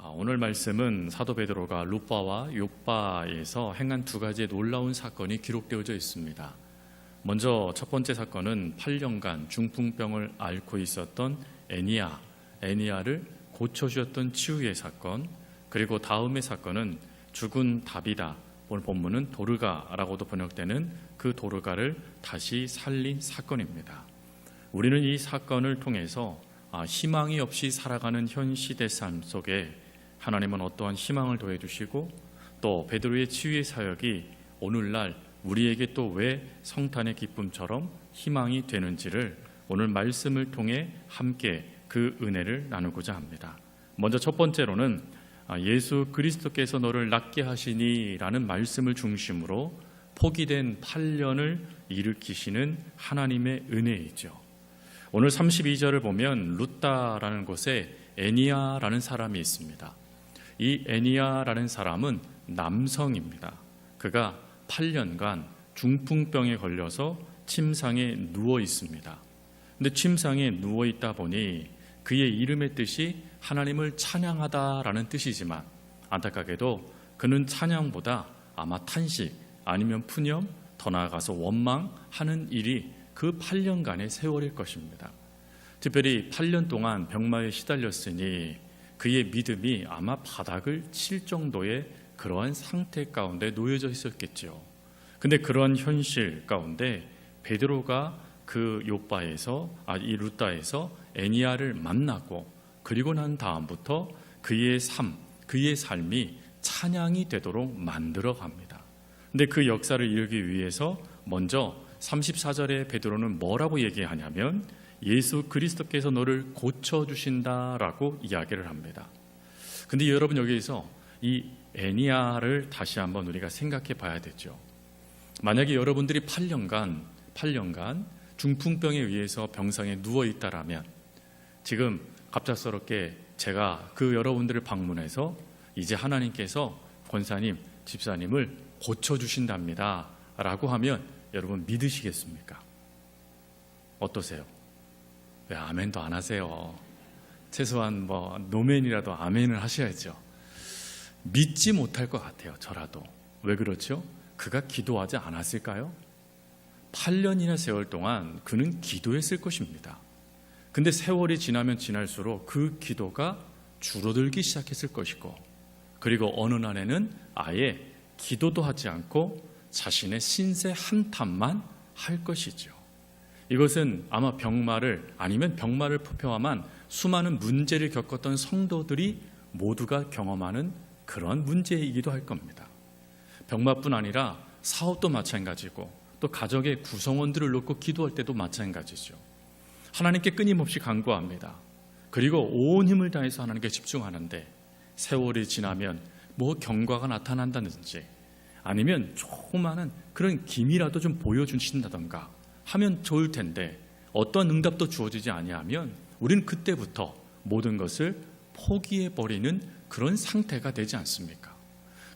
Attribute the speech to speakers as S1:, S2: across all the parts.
S1: 오늘 말씀은 사도 베드로가 룻바와 욥바에서 행한 두 가지의 놀라운 사건이 기록되어져 있습니다. 먼저 첫 번째 사건은 8년간 중풍병을 앓고 있었던 애니야를 고쳐주었던 치유의 사건, 그리고 다음의 사건은 죽은 다비다, 오늘 본문은 도르가라고도 번역되는 그 도르가를 다시 살린 사건입니다. 우리는 이 사건을 통해서 희망이 없이 살아가는 현 시대 삶 속에 하나님은 어떠한 희망을 더해주시고 또 베드로의 치유의 사역이 오늘날 우리에게 또 왜 성탄의 기쁨처럼 희망이 되는지를 오늘 말씀을 통해 함께 그 은혜를 나누고자 합니다. 먼저 첫 번째로는 예수 그리스도께서 너를 낫게 하시니 라는 말씀을 중심으로 포기된 8년을 일으키시는 하나님의 은혜이죠. 오늘 32절을 보면 룻다라는 곳에 애니야라는 사람이 있습니다. 이 애니야라는 사람은 남성입니다. 그가 8년간 중풍병에 걸려서 침상에 누워 있습니다. 근데 침상에 누워 있다 보니 그의 이름의 뜻이 하나님을 찬양하다라는 뜻이지만 안타깝게도 그는 찬양보다 아마 탄식 아니면 푸념, 더 나아가서 원망하는 일이 그 8년간의 세월일 것입니다. 특별히 8년 동안 병마에 시달렸으니 그의 믿음이 아마 바닥을 칠 정도의 그러한 상태 가운데 놓여져 있었겠죠. 근데 그러한 현실 가운데 베드로가 그 이 룻다에서 애니야를 만나고 그리고 난 다음부터 그의 삶이 찬양이 되도록 만들어 갑니다. 근데 그 역사를 이루기 위해서 먼저 34절에 베드로는 뭐라고 얘기하냐면 예수 그리스도께서 너를 고쳐주신다라고 이야기를 합니다. 근데 여러분 여기에서 이 애니야를 다시 한번 우리가 생각해 봐야 되죠. 만약에 여러분들이 8년간 중풍병에 의해서 병상에 누워있다라면 지금 갑작스럽게 제가 그 여러분들을 방문해서 이제 하나님께서 권사님, 집사님을 고쳐주신답니다 라고 하면 여러분 믿으시겠습니까? 어떠세요? 왜 아멘도 안 하세요? 최소한 노멘이라도 아멘을 하셔야죠. 믿지 못할 것 같아요. 저라도. 왜 그렇죠? 그가 기도하지 않았을까요? 8년이나 세월 동안 그는 기도했을 것입니다. 근데 세월이 지나면 지날수록 그 기도가 줄어들기 시작했을 것이고 그리고 어느 날에는 아예 기도도 하지 않고 자신의 신세 한탄만 할 것이죠. 이것은 아마 병마를 포함한 수많은 문제를 겪었던 성도들이 모두가 경험하는 그런 문제이기도 할 겁니다. 병마뿐 아니라 사업도 마찬가지고 또 가족의 구성원들을 놓고 기도할 때도 마찬가지죠. 하나님께 끊임없이 간구합니다. 그리고 온 힘을 다해서 하나님께 집중하는데 세월이 지나면 경과가 나타난다든지 아니면 조그마한 그런 기미라도 좀 보여주신다던가 하면 좋을 텐데 어떤 응답도 주어지지 아니하면 우리는 그때부터 모든 것을 포기해버리는 그런 상태가 되지 않습니까?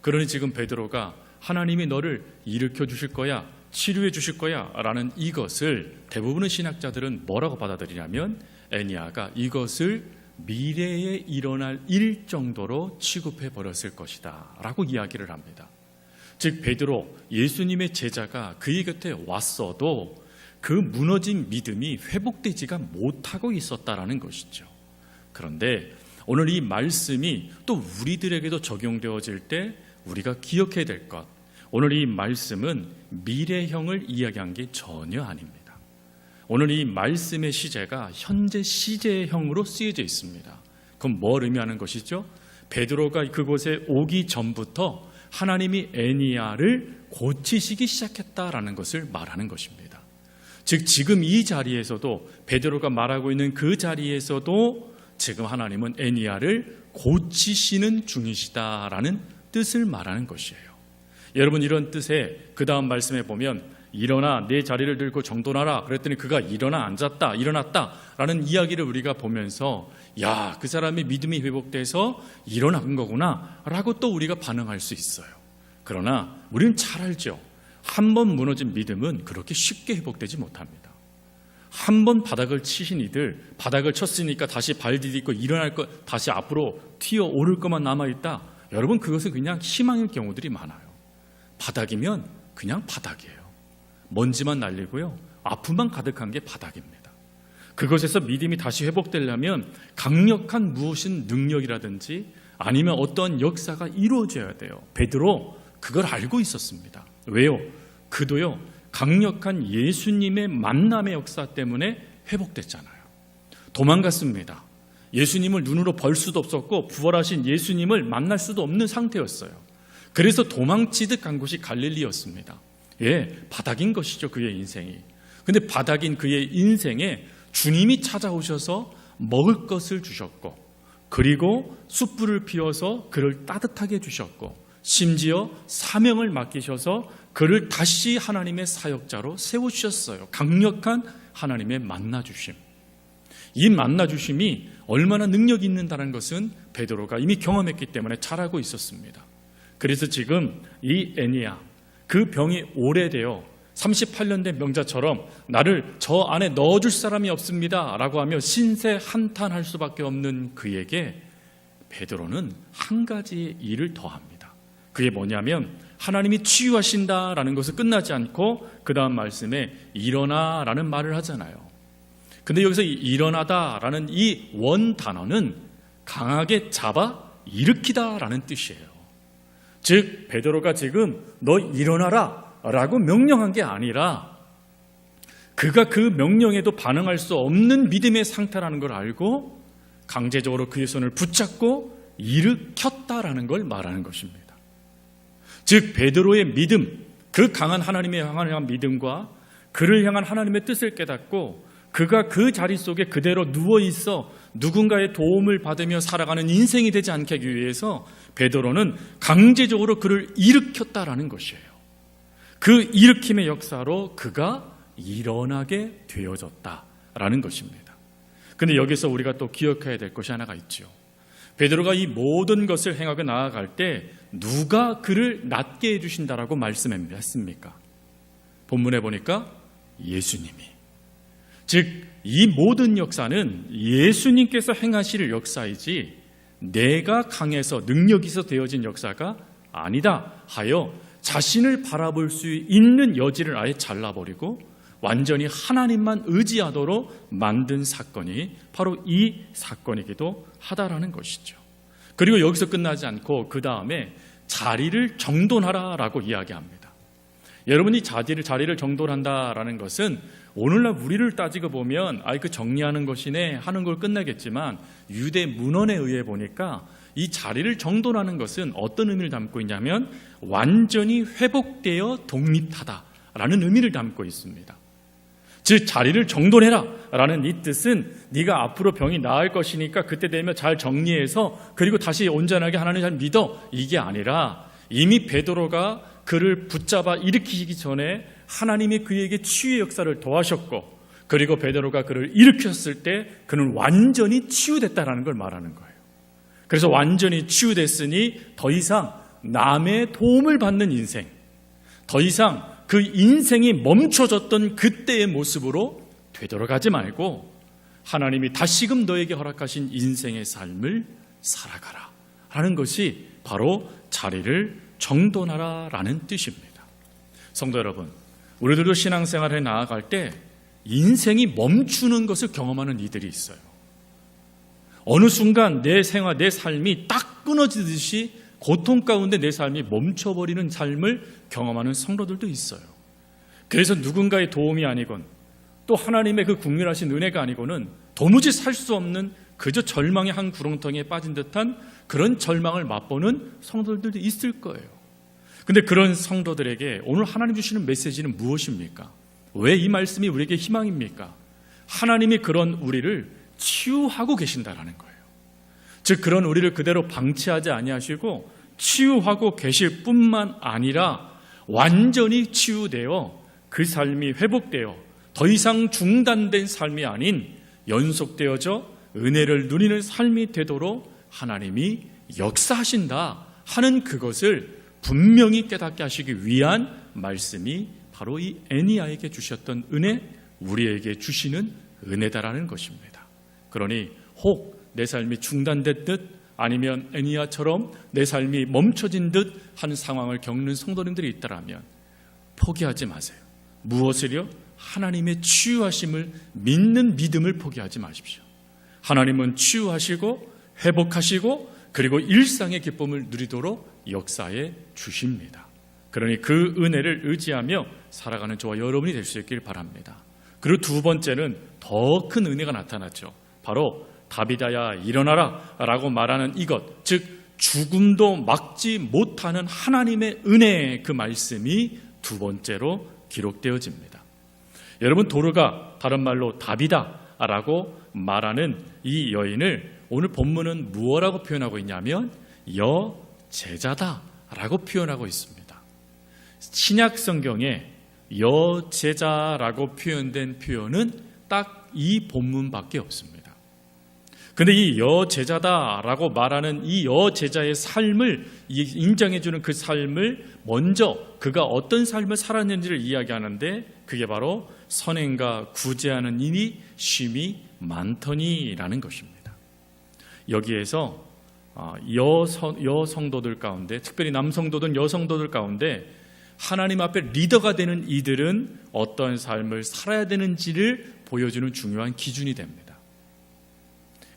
S1: 그러니 지금 베드로가 하나님이 너를 일으켜 주실 거야, 치료해 주실 거야 라는 이것을 대부분의 신학자들은 뭐라고 받아들이냐면 애니야가 이것을 미래에 일어날 일 정도로 취급해 버렸을 것이다 라고 이야기를 합니다. 즉 베드로, 예수님의 제자가 그의 곁에 왔어도 그 무너진 믿음이 회복되지가 못하고 있었다라는 것이죠. 그런데 오늘 이 말씀이 또 우리들에게도 적용되어질 때 우리가 기억해야 될 것, 오늘 이 말씀은 미래형을 이야기한 게 전혀 아닙니다. 오늘 이 말씀의 시제가 현재 시제형으로 쓰여져 있습니다. 그럼 뭘 의미하는 것이죠? 베드로가 그곳에 오기 전부터 하나님이 애니야를 고치시기 시작했다라는 것을 말하는 것입니다. 즉 지금 이 자리에서도 베드로가 말하고 있는 그 자리에서도 지금 하나님은 애니야를 고치시는 중이시다라는 뜻을 말하는 것이에요. 여러분 이런 뜻에 그 다음 말씀에 보면 일어나 내 자리를 들고 정돈하라 그랬더니 그가 일어났다 라는 이야기를 우리가 보면서 야, 그 사람의 믿음이 회복돼서 일어난 거구나 라고 또 우리가 반응할 수 있어요. 그러나 우리는 잘 알죠. 한 번 무너진 믿음은 그렇게 쉽게 회복되지 못합니다. 한번 바닥을 치신 이들, 바닥을 쳤으니까 다시 발 디딛고 일어날 것, 다시 앞으로 튀어 오를 것만 남아있다. 여러분, 그것은 그냥 희망일 경우들이 많아요. 바닥이면 그냥 바닥이에요. 먼지만 날리고요, 아픔만 가득한 게 바닥입니다. 그것에서 믿음이 다시 회복되려면 강력한 무엇인 능력이라든지 아니면 어떤 역사가 이루어져야 돼요. 베드로 그걸 알고 있었습니다. 왜요? 그도요, 강력한 예수님의 만남의 역사 때문에 회복됐잖아요. 도망갔습니다. 예수님을 눈으로 볼 수도 없었고 부활하신 예수님을 만날 수도 없는 상태였어요. 그래서 도망치듯 간 곳이 갈릴리였습니다. 예, 바닥인 것이죠, 그의 인생이. 근데 바닥인 그의 인생에 주님이 찾아오셔서 먹을 것을 주셨고, 그리고 숯불을 피워서 그를 따뜻하게 해주셨고, 심지어 사명을 맡기셔서 그를 다시 하나님의 사역자로 세워주셨어요. 강력한 하나님의 만나주심. 이 만나주심이 얼마나 능력이 있는다는 것은 베드로가 이미 경험했기 때문에 잘 알고 있었습니다. 그래서 지금 이 애니야, 그 병이 오래되어 38년 된 명자처럼 나를 저 안에 넣어줄 사람이 없습니다 라고 하며 신세 한탄할 수밖에 없는 그에게 베드로는 한 가지의 일을 더합니다. 그게 뭐냐면 하나님이 치유하신다라는 것을 끝나지 않고 그 다음 말씀에 일어나라는 말을 하잖아요. 근데 여기서 일어나다라는 이 원 단어는 강하게 잡아 일으키다라는 뜻이에요. 즉 베드로가 지금 너 일어나라 라고 명령한 게 아니라 그가 그 명령에도 반응할 수 없는 믿음의 상태라는 걸 알고 강제적으로 그의 손을 붙잡고 일으켰다라는 걸 말하는 것입니다. 즉 베드로의 믿음, 그 강한 하나님의 향한 믿음과 그를 향한 하나님의 뜻을 깨닫고 그가 그 자리 속에 그대로 누워있어 누군가의 도움을 받으며 살아가는 인생이 되지 않게 하기 위해서 베드로는 강제적으로 그를 일으켰다라는 것이에요. 그 일으킴의 역사로 그가 일어나게 되어졌다라는 것입니다. 그런데 여기서 우리가 또 기억해야 될 것이 하나가 있죠. 베드로가 이 모든 것을 행하고 나아갈 때 누가 그를 낫게 해주신다라고 말씀했습니까? 본문에 보니까 예수님이. 즉 이 모든 역사는 예수님께서 행하실 역사이지 내가 강해서 능력이 있어 되어진 역사가 아니다 하여 자신을 바라볼 수 있는 여지를 아예 잘라버리고 완전히 하나님만 의지하도록 만든 사건이 바로 이 사건이기도 하다라는 것이죠. 그리고 여기서 끝나지 않고 그 다음에 자리를 정돈하라라고 이야기합니다. 여러분이 자리를 정돈한다라는 것은 오늘날 우리를 따지고 보면 그 정리하는 것이네 하는 걸 끝나겠지만 유대 문헌에 의해 보니까 이 자리를 정돈하는 것은 어떤 의미를 담고 있냐면 완전히 회복되어 독립하다라는 의미를 담고 있습니다. 즉 자리를 정돈해라 라는 이 뜻은 네가 앞으로 병이 나을 것이니까 그때 되면 잘 정리해서 그리고 다시 온전하게 하나님을 잘 믿어, 이게 아니라 이미 베드로가 그를 붙잡아 일으키기 전에 하나님이 그에게 치유의 역사를 도하셨고 그리고 베드로가 그를 일으켰을 때 그는 완전히 치유됐다라는 걸 말하는 거예요. 그래서 완전히 치유됐으니 더 이상 남의 도움을 받는 인생, 더 이상 그 인생이 멈춰졌던 그때의 모습으로 되돌아가지 말고 하나님이 다시금 너에게 허락하신 인생의 삶을 살아가라 하는 것이 바로 자리를 정돈하라라는 뜻입니다. 성도 여러분, 우리들도 신앙생활에 나아갈 때 인생이 멈추는 것을 경험하는 이들이 있어요. 어느 순간 내 생활, 내 삶이 딱 끊어지듯이 고통 가운데 내 삶이 멈춰버리는 삶을 경험하는 성도들도 있어요. 그래서 누군가의 도움이 아니건 또 하나님의 그 국률하신 은혜가 아니고는 도무지 살 수 없는 그저 절망의 한 구렁텅이에 빠진 듯한 그런 절망을 맛보는 성도들도 있을 거예요. 근데 그런 성도들에게 오늘 하나님 주시는 메시지는 무엇입니까? 왜 이 말씀이 우리에게 희망입니까? 하나님이 그런 우리를 치유하고 계신다라는 거예요. 즉 그런 우리를 그대로 방치하지 아니하시고 치유하고 계실 뿐만 아니라 완전히 치유되어 그 삶이 회복되어 더 이상 중단된 삶이 아닌 연속되어져 은혜를 누리는 삶이 되도록 하나님이 역사하신다 하는 그것을 분명히 깨닫게 하시기 위한 말씀이 바로 이 애니야에게 주셨던 은혜 우리에게 주시는 은혜다라는 것입니다. 그러니 혹 내 삶이 중단됐듯 아니면 애니야처럼 내 삶이 멈춰진 듯 한 상황을 겪는 성도님들이 있다면 포기하지 마세요. 무엇을요? 하나님의 치유하심을 믿는 믿음을 포기하지 마십시오. 하나님은 치유하시고 회복하시고 그리고 일상의 기쁨을 누리도록 역사해 주십니다. 그러니 그 은혜를 의지하며 살아가는 저와 여러분이 될 수 있길 바랍니다. 그리고 두 번째는 더 큰 은혜가 나타났죠. 바로 다비다야 일어나라 라고 말하는 이것, 즉 죽음도 막지 못하는 하나님의 은혜의 그 말씀이 두 번째로 기록되어집니다. 여러분, 도르가 다른 말로 다비다라고 말하는 이 여인을 오늘 본문은 무엇이라고 표현하고 있냐면 여제자다라고 표현하고 있습니다. 신약 성경에 여제자라고 표현된 표현은 딱 이 본문밖에 없습니다. 근데 이 여제자다라고 말하는 이 여제자의 삶을 인정해주는 그 삶을 먼저 그가 어떤 삶을 살았는지를 이야기하는데 그게 바로 선행과 구제하는 일이 쉼이 많더니라는 것입니다. 여기에서 여성도들 가운데, 특별히 남성도든 여성도들 가운데 하나님 앞에 리더가 되는 이들은 어떤 삶을 살아야 되는지를 보여주는 중요한 기준이 됩니다.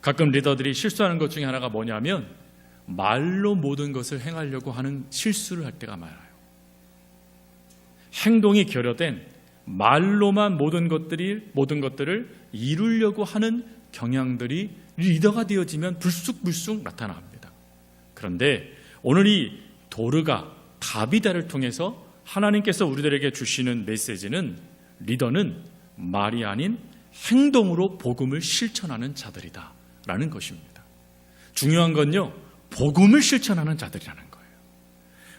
S1: 가끔 리더들이 실수하는 것 중에 하나가 뭐냐면 말로 모든 것을 행하려고 하는 실수를 할 때가 많아요. 행동이 결여된 말로만 모든 것들을 이루려고 하는 경향들이 리더가 되어지면 불쑥불쑥 나타납니다. 그런데 오늘 이 도르가 다비다를 통해서 하나님께서 우리들에게 주시는 메시지는 리더는 말이 아닌 행동으로 복음을 실천하는 자들이다 라는 것입니다. 중요한 건요, 복음을 실천하는 자들이라는 거예요.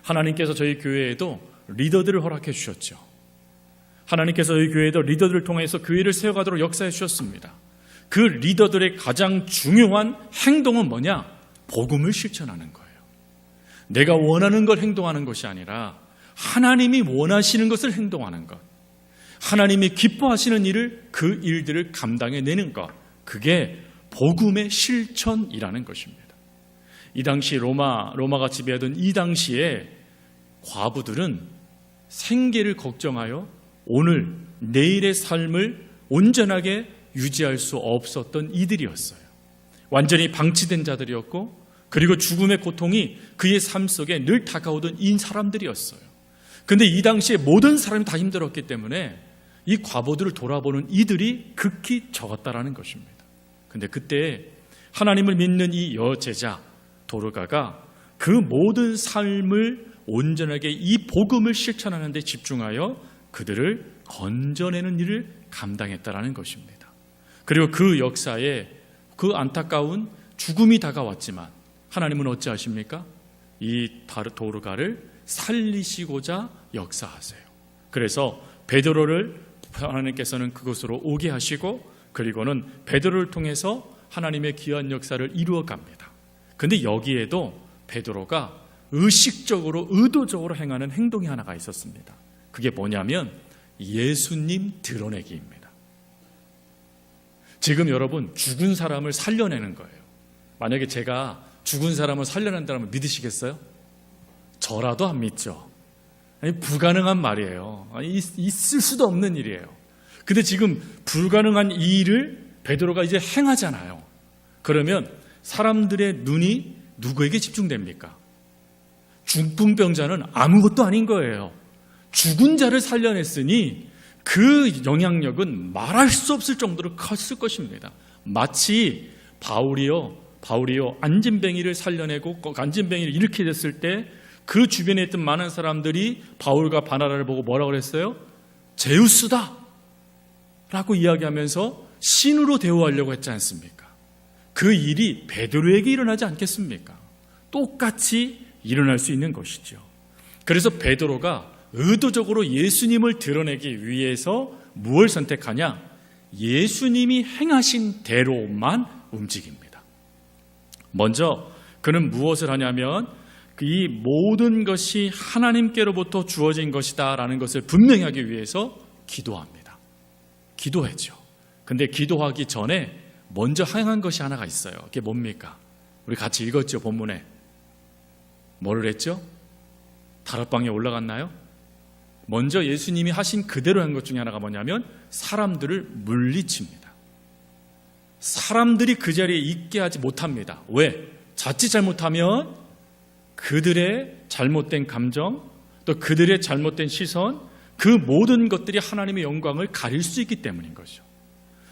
S1: 하나님께서 저희 교회에도 리더들을 허락해 주셨죠. 하나님께서 저희 교회에도 리더들을 통해서 교회를 세워가도록 역사해 주셨습니다. 그 리더들의 가장 중요한 행동은 뭐냐? 복음을 실천하는 거예요. 내가 원하는 걸 행동하는 것이 아니라 하나님이 원하시는 것을 행동하는 것, 하나님이 기뻐하시는 일을, 그 일들을 감당해내는 것, 그게 복음의 실천이라는 것입니다. 이 당시 로마가 지배하던 이 당시에 과부들은 생계를 걱정하여 오늘 내일의 삶을 온전하게 유지할 수 없었던 이들이었어요. 완전히 방치된 자들이었고, 그리고 죽음의 고통이 그의 삶 속에 늘 다가오던 이 사람들이었어요. 근데 이 당시에 모든 사람이 다 힘들었기 때문에 이 과부들을 돌아보는 이들이 극히 적었다라는 것입니다. 근데 그때 하나님을 믿는 이 여제자 도르가가 그 모든 삶을 온전하게 이 복음을 실천하는 데 집중하여 그들을 건져내는 일을 감당했다라는 것입니다. 그리고 그 역사에 그 안타까운 죽음이 다가왔지만 하나님은 어찌하십니까? 이 도르가를 살리시고자 역사하세요. 그래서 베드로를 하나님께서는 그곳으로 오게 하시고, 그리고는 베드로를 통해서 하나님의 귀한 역사를 이루어 갑니다. 그런데 여기에도 베드로가 의식적으로 의도적으로 행하는 행동이 하나가 있었습니다. 그게 뭐냐면 예수님 드러내기입니다. 지금 여러분, 죽은 사람을 살려내는 거예요. 만약에 제가 죽은 사람을 살려낸다면 믿으시겠어요? 저라도 안 믿죠. 아니, 불가능한 말이에요. 아니, 있을 수도 없는 일이에요. 근데 지금 불가능한 이 일을 베드로가 이제 행하잖아요. 그러면 사람들의 눈이 누구에게 집중됩니까? 중풍병자는 아무것도 아닌 거예요. 죽은 자를 살려냈으니 그 영향력은 말할 수 없을 정도로 컸을 것입니다. 마치 바울이요 안진뱅이를 살려내고 안진뱅이를 일으키게 됐을 때 그 주변에 있던 많은 사람들이 바울과 바나바를 보고 뭐라고 그랬어요? 제우스다 라고 이야기하면서 신으로 대우하려고 했지 않습니까? 그 일이 베드로에게 일어나지 않겠습니까? 똑같이 일어날 수 있는 것이죠. 그래서 베드로가 의도적으로 예수님을 드러내기 위해서 무엇을 선택하냐? 예수님이 행하신 대로만 움직입니다. 먼저 그는 무엇을 하냐면 이 모든 것이 하나님께로부터 주어진 것이다 라는 것을 분명히 하기 위해서 기도합니다. 기도했죠. 근데 기도하기 전에 먼저 행한 것이 하나가 있어요. 그게 뭡니까? 우리 같이 읽었죠, 본문에. 뭐를 했죠? 다락방에 올라갔나요? 먼저 예수님이 하신 그대로 한 것 중에 하나가 뭐냐면 사람들을 물리칩니다. 사람들이 그 자리에 있게 하지 못합니다. 왜? 자칫 잘못하면 그들의 잘못된 감정, 또 그들의 잘못된 시선, 그 모든 것들이 하나님의 영광을 가릴 수 있기 때문인 거죠.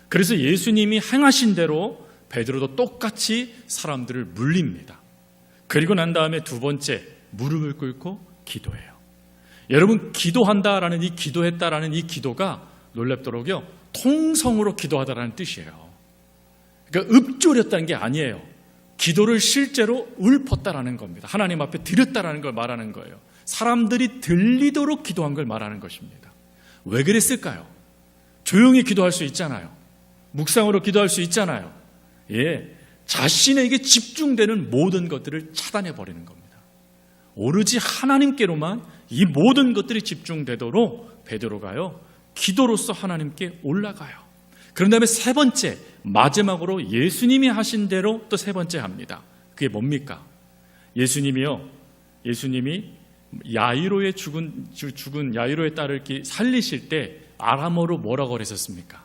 S1: 그래서 예수님이 행하신 대로 베드로도 똑같이 사람들을 물립니다. 그리고 난 다음에 두 번째, 무릎을 꿇고 기도해요. 여러분, 기도한다라는 이 기도했다라는 이 기도가 놀랍도록요, 통성으로 기도하다라는 뜻이에요. 그러니까 읊조렸다는 게 아니에요. 기도를 실제로 읊었다라는 겁니다. 하나님 앞에 드렸다라는 걸 말하는 거예요. 사람들이 들리도록 기도한 걸 말하는 것입니다. 왜 그랬을까요? 조용히 기도할 수 있잖아요. 묵상으로 기도할 수 있잖아요. 예, 자신에게 집중되는 모든 것들을 차단해 버리는 겁니다. 오로지 하나님께로만 이 모든 것들이 집중되도록 베드로가요, 기도로서 하나님께 올라가요. 그런 다음에 세 번째, 마지막으로 예수님이 하신 대로 또 세 번째 합니다. 그게 뭡니까? 예수님이 야이로의 죽은 야이로의 딸을 살리실 때 아람어로 뭐라고 그러셨습니까?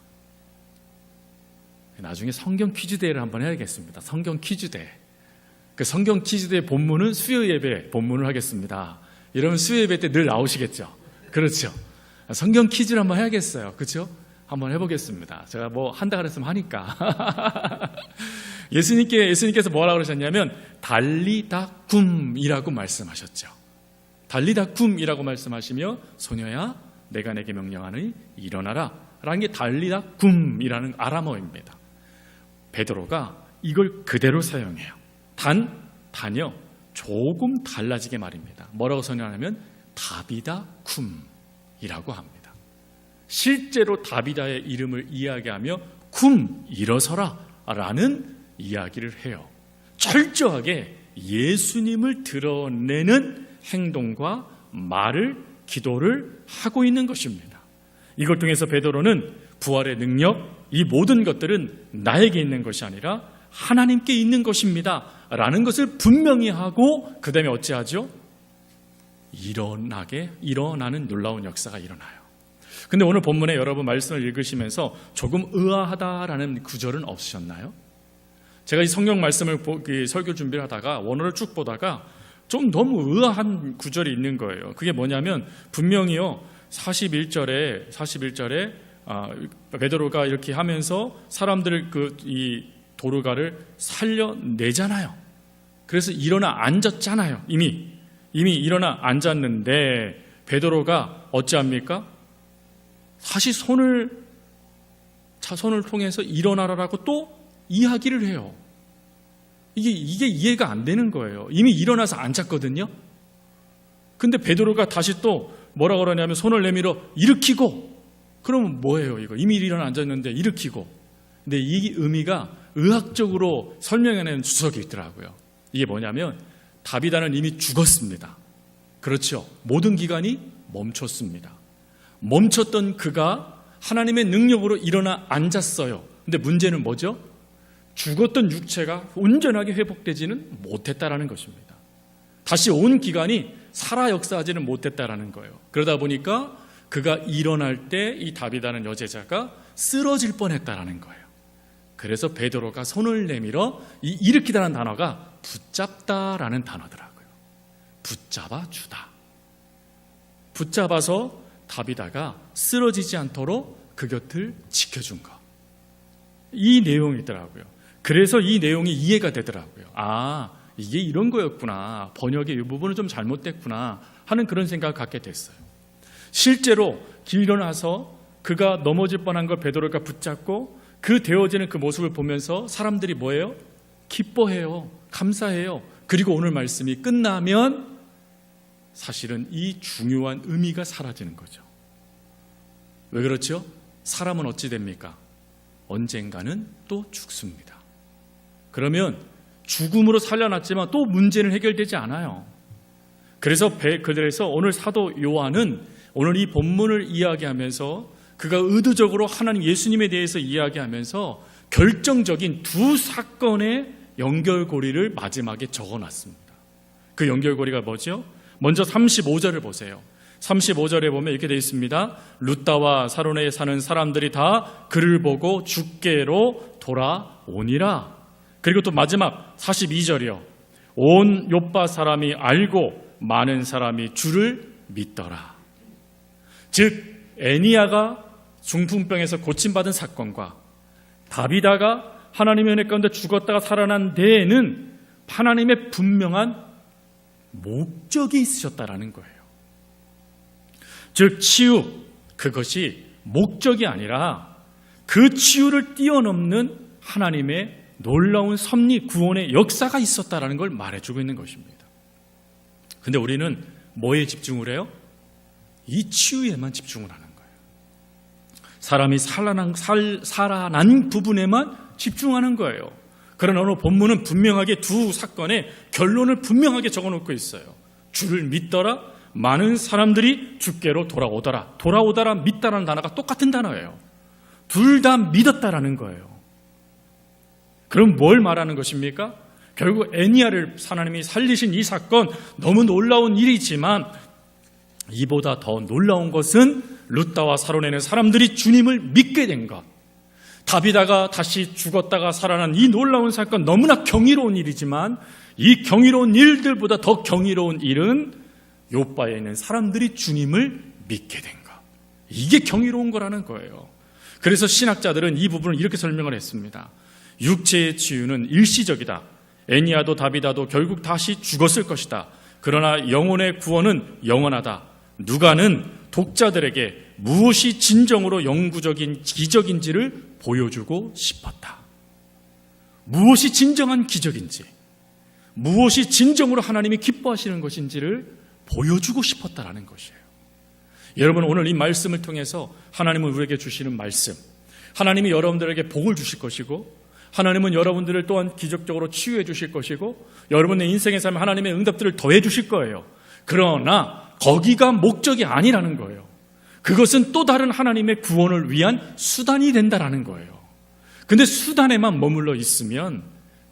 S1: 나중에 성경 퀴즈대회를 한번 해야겠습니다. 성경 퀴즈대회. 그 성경 퀴즈대회 본문은 수요 예배 본문을 하겠습니다. 여러분 수요 예배 때 늘 나오시겠죠? 그렇죠. 성경 퀴즈를 한번 해야겠어요. 그렇죠? 한번 해보겠습니다. 제가 뭐 한다 그랬으면 하니까. 예수님께서 뭐라고 그러셨냐면 달리다쿰이라고 말씀하셨죠. 달리다쿰이라고 말씀하시며 소녀야 내가 내게 명령하니 일어나라 라는 게 달리다쿰이라는 아람어입니다. 베드로가 이걸 그대로 사용해요. 단요 조금 달라지게 말입니다. 뭐라고 선언하냐면 다비다쿰이라고 합니다. 실제로 다비다의 이름을 이야기하며 쿰 일어서라 라는 이야기를 해요. 철저하게 예수님을 드러내는 행동과 말을, 기도를 하고 있는 것입니다. 이걸 통해서 베드로는 부활의 능력, 이 모든 것들은 나에게 있는 것이 아니라 하나님께 있는 것입니다 라는 것을 분명히 하고 그 다음에 어찌하죠? 일어나는 놀라운 역사가 일어나요. 근데 오늘 본문에 여러분 말씀을 읽으시면서 조금 의아하다라는 구절은 없으셨나요? 제가 이 성경 말씀을 설교 준비를 하다가 원어를 쭉 보다가 좀 너무 의아한 구절이 있는 거예요. 그게 뭐냐면 분명히요 41절에 베드로가 이렇게 하면서 사람들을 이 도르가를 살려내잖아요. 그래서 일어나 앉았잖아요. 이미 일어나 앉았는데 베드로가 어찌합니까? 다시 손을 통해서 일어나라라고 또 이야기를 해요. 이게 이해가 안 되는 거예요. 이미 일어나서 앉았거든요. 근데 베드로가 다시 또 뭐라 그러냐면 손을 내밀어 일으키고, 그러면 뭐예요 이거? 이미 일어나 앉았는데 일으키고. 근데 이 의미가 의학적으로 설명해내는 주석이 있더라고요. 이게 뭐냐면 다비다는 이미 죽었습니다. 그렇죠. 모든 기관이 멈췄습니다. 멈췄던 그가 하나님의 능력으로 일어나 앉았어요. 근데 문제는 뭐죠? 죽었던 육체가 온전하게 회복되지는 못했다라는 것입니다. 다시 온 기관이 살아 역사하지는 못했다라는 거예요. 그러다 보니까 그가 일어날 때 이 다비다는 여제자가 쓰러질 뻔했다라는 거예요. 그래서 베드로가 손을 내밀어 이 일으키다라는 단어가 붙잡다라는 단어더라고요. 붙잡아 주다. 붙잡아서 다비다가 쓰러지지 않도록 그 곁을 지켜준 것. 이 내용이더라고요. 그래서 이 내용이 이해가 되더라고요. 아, 이게 이런 거였구나. 번역의 이 부분은 좀 잘못됐구나 하는 그런 생각을 갖게 됐어요. 실제로 일어나서 그가 넘어질 뻔한 걸 베드로가 붙잡고 그 되어지는 그 모습을 보면서 사람들이 뭐예요? 기뻐해요. 감사해요. 그리고 오늘 말씀이 끝나면 사실은 이 중요한 의미가 사라지는 거죠. 왜 그렇죠? 사람은 어찌 됩니까? 언젠가는 또 죽습니다. 그러면 죽음으로 살려놨지만 또 문제는 해결되지 않아요. 그래서 오늘 사도 요한은 오늘 이 본문을 이야기하면서 그가 의도적으로 하나님 예수님에 대해서 이야기하면서 결정적인 두 사건의 연결고리를 마지막에 적어놨습니다. 그 연결고리가 뭐죠? 먼저 35절을 보세요. 35절에 보면 이렇게 되어 있습니다. 룻다와 사로네에 사는 사람들이 다 그를 보고 주께로 돌아오니라. 그리고 또 마지막 42절이요. 온 욥바 사람이 알고 많은 사람이 주를 믿더라. 즉 에니야가 중풍병에서 고침받은 사건과 다비다가 하나님의 은혜 가운데 죽었다가 살아난 데에는 하나님의 분명한 목적이 있으셨다라는 거예요. 즉 치유, 그것이 목적이 아니라 그 치유를 뛰어넘는 하나님의 놀라운 섭리, 구원의 역사가 있었다라는 걸 말해주고 있는 것입니다. 근데 우리는 뭐에 집중을 해요? 이 치유에만 집중을 하는 거예요. 사람이 살아난 부분에만 집중하는 거예요. 그러나 오늘 본문은 분명하게 두 사건의 결론을 분명하게 적어놓고 있어요. 주를 믿더라, 많은 사람들이 주께로 돌아오더라. 돌아오더라, 믿다라는 단어가 똑같은 단어예요. 둘 다 믿었다라는 거예요. 그럼 뭘 말하는 것입니까? 결국 에니야를 하나님이 살리신 이 사건, 너무 놀라운 일이지만 이보다 더 놀라운 것은 룻다와 사로네는 사람들이 주님을 믿게 된 것, 다비다가 다시 죽었다가 살아난 이 놀라운 사건, 너무나 경이로운 일이지만 이 경이로운 일들보다 더 경이로운 일은 욥바에 있는 사람들이 주님을 믿게 된 것, 이게 경이로운 거라는 거예요. 그래서 신학자들은 이 부분을 이렇게 설명을 했습니다. 육체의 치유는 일시적이다. 에니야도 다비다도 결국 다시 죽었을 것이다. 그러나 영혼의 구원은 영원하다. 누가는 독자들에게 무엇이 진정으로 영구적인 기적인지를 보여주고 싶었다. 무엇이 진정한 기적인지, 무엇이 진정으로 하나님이 기뻐하시는 것인지를 보여주고 싶었다라는 것이에요. 여러분, 오늘 이 말씀을 통해서 하나님은 우리에게 주시는 말씀, 하나님이 여러분들에게 복을 주실 것이고, 하나님은 여러분들을 또한 기적적으로 치유해 주실 것이고, 여러분의 인생의 삶에 하나님의 응답들을 더해 주실 거예요. 그러나 거기가 목적이 아니라는 거예요. 그것은 또 다른 하나님의 구원을 위한 수단이 된다라는 거예요. 근데 수단에만 머물러 있으면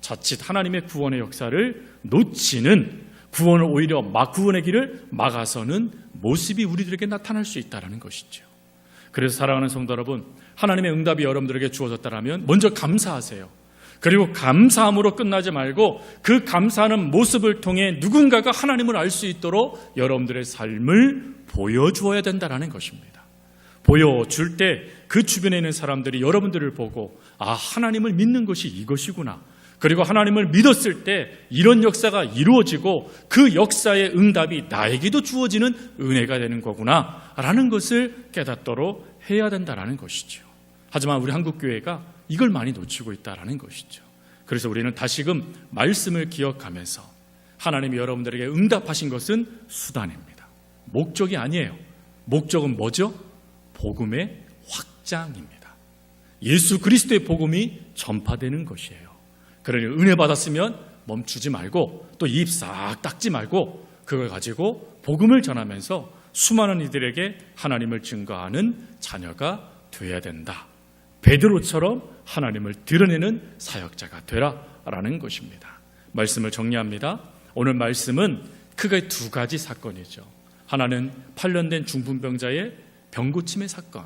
S1: 자칫 하나님의 구원의 역사를 놓치는, 구원을 오히려 구원의 길을 막아서는 모습이 우리들에게 나타날 수 있다는 것이죠. 그래서 사랑하는 성도 여러분, 하나님의 응답이 여러분들에게 주어졌다면 먼저 감사하세요. 그리고 감사함으로 끝나지 말고 그 감사하는 모습을 통해 누군가가 하나님을 알 수 있도록 여러분들의 삶을 보여주어야 된다는 것입니다. 보여줄 때 그 주변에 있는 사람들이 여러분들을 보고, 아, 하나님을 믿는 것이 이것이구나, 그리고 하나님을 믿었을 때 이런 역사가 이루어지고 그 역사의 응답이 나에게도 주어지는 은혜가 되는 거구나 라는 것을 깨닫도록 해야 된다는 것이죠. 하지만 우리 한국교회가 이걸 많이 놓치고 있다는 것이죠. 그래서 우리는 다시금 말씀을 기억하면서 하나님이 여러분들에게 응답하신 것은 수단입니다. 목적이 아니에요. 목적은 뭐죠? 복음의 확장입니다. 예수 그리스도의 복음이 전파되는 것이에요. 그러니 은혜 받았으면 멈추지 말고 또 입 싹 닦지 말고 그걸 가지고 복음을 전하면서 수많은 이들에게 하나님을 증거하는 자녀가 되어야 된다. 베드로처럼 하나님을 드러내는 사역자가 되라라는 것입니다. 말씀을 정리합니다. 오늘 말씀은 크게 두 가지 사건이죠. 하나는 8년 된 중풍병자의 병고침의 사건,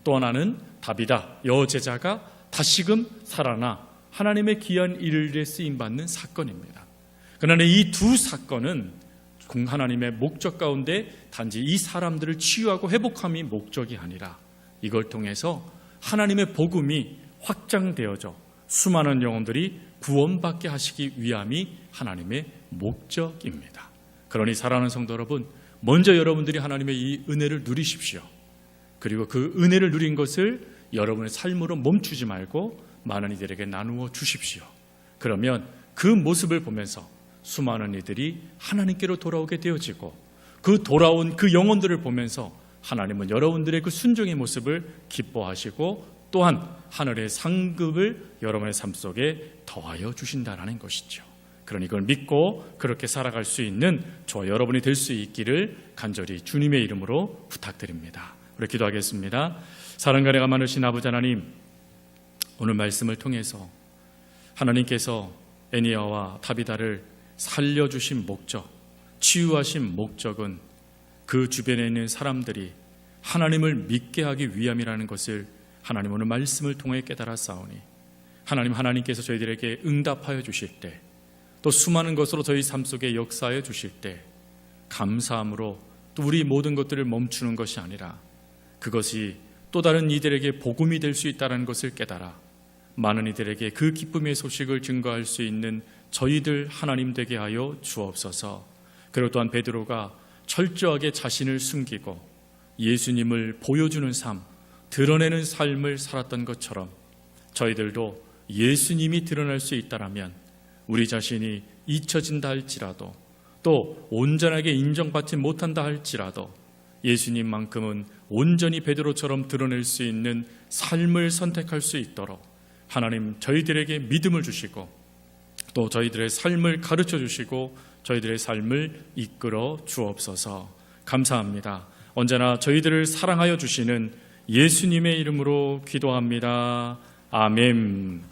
S1: 또 하나는 다비다 여제자가 다시금 살아나 하나님의 귀한 일에 쓰임받는 사건입니다. 그러나 이 두 사건은 하나님의 목적 가운데 단지 이 사람들을 치유하고 회복함이 목적이 아니라 이걸 통해서 하나님의 복음이 확장되어져 수많은 영혼들이 구원받게 하시기 위함이 하나님의 목적입니다. 그러니 사랑하는 성도 여러분, 먼저 여러분들이 하나님의 이 은혜를 누리십시오. 그리고 그 은혜를 누린 것을 여러분의 삶으로 멈추지 말고 많은 이들에게 나누어 주십시오. 그러면 그 모습을 보면서 수많은 이들이 하나님께로 돌아오게 되어지고, 그 돌아온 그 영혼들을 보면서 하나님은 여러분들의 그 순종의 모습을 기뻐하시고 또한 하늘의 상급을 여러분의 삶 속에 더하여 주신다는 것이죠. 그러니 이걸 믿고 그렇게 살아갈 수 있는 저와 여러분이 될 수 있기를 간절히 주님의 이름으로 부탁드립니다. 우리 우리 기도하겠습니다. 사랑과 은혜가 많으신 아버지 하나님, 오늘 말씀을 통해서 하나님께서 애니아와 타비다를 살려주신 목적, 치유하신 목적은 그 주변에 있는 사람들이 하나님을 믿게 하기 위함이라는 것을 하나님 오늘 말씀을 통해 깨달아 싸우니, 하나님께서 저희들에게 응답하여 주실 때, 또 수많은 것으로 저희 삶 속에 역사하여 주실 때 감사함으로 또 우리 모든 것들을 멈추는 것이 아니라 그것이 또 다른 이들에게 복음이 될 수 있다는 것을 깨달아 많은 이들에게 그 기쁨의 소식을 증거할 수 있는 저희들 하나님 되게 하여 주옵소서. 그리고 또한 베드로가 철저하게 자신을 숨기고 예수님을 보여주는 삶, 드러내는 삶을 살았던 것처럼 저희들도 예수님이 드러날 수 있다라면 우리 자신이 잊혀진다 할지라도, 또 온전하게 인정받지 못한다 할지라도 예수님만큼은 온전히 베드로처럼 드러낼 수 있는 삶을 선택할 수 있도록 하나님 저희들에게 믿음을 주시고 또 저희들의 삶을 가르쳐 주시고 저희들의 삶을 이끌어 주옵소서. 감사합니다. 언제나 저희들을 사랑하여 주시는 예수님의 이름으로 기도합니다. 아멘.